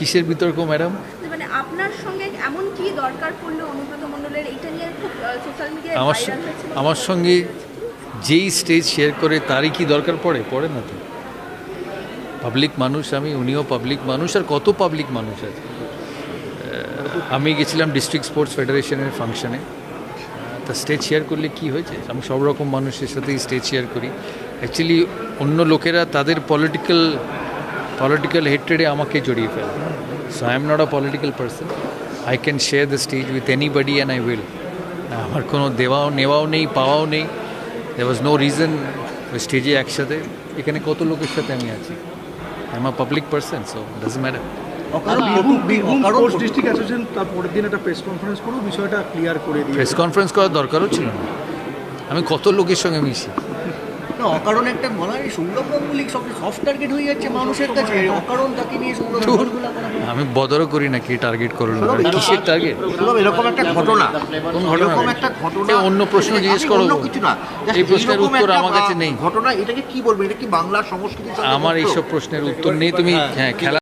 কিসের বিতর্ক ম্যাডাম? মানে আপনার সঙ্গে এমন কি দরকার পড়লো অনুব্রত মণ্ডলের, এইটা নিয়ে খুব সোশ্যাল মিডিয়ায় আমার ভাইরাল হয়েছিল। আমার সঙ্গে যেই স্টেজ শেয়ার করে তারই কি দরকার পড়ে না তো। পাবলিক মানুষ আমি, উনিও পাবলিক মানুষ, আর কত পাবলিক মানুষ আছে। আমি গেছিলাম ডিস্ট্রিক্ট স্পোর্টস ফেডারেশনের ফাংশনে, তা স্টেজ শেয়ার করলে কি হয়েছে? আমি সব রকম মানুষের সাথেই স্টেজ শেয়ার করি। অ্যাকচুয়ালি অন্য লোকেরা তাদের পলিটিক্যাল হেট্রেডে আমাকে জড়িয়ে ফেলে। So I am not a political person. I can share the stays with anybody and I will. আমার কোনো দেওয়াও নেওয়াও নেই, পাওয়াও নেই। দেয়ার ওয়াজ নো রিজন স্টেজে একসাথে। এখানে কত লোকের সাথে আমি আছি। I am a public person, so doesn't matter. District association তার পরের দিন একটা প্রেস কনফারেন্স করেও বিষয়টা ক্লিয়ার করে দিয়ে প্রেস কনফারেন্স করার দরকারও ছিল না। আমি কত লোকের সঙ্গে মিশি। না, অকারণ একটা বলা হয় সৌরভ গাঙ্গুলি সফট টার্গেট হয়ে যাচ্ছে মানুষের কাছে, অকারণ তাকে নিয়ে সৌরভ গাঙ্গুলি আমি বদরও করি না কে টার্গেট করলো, কিসের টার্গেট, এরকম একটা ঘটনা, কোন ঘটনা? এরকম একটা ঘটনা, অন্য প্রশ্ন জিজ্ঞেস করো, অন্য কিছু না, এই প্রশ্নের উত্তর আমার কাছে নেই। ঘটনা, এটাকে কি বলবো, এটা কি বাংলার সংস্কৃতি? আমার এইসব প্রশ্নের উত্তর নেই। তুমি হ্যাঁ খেলা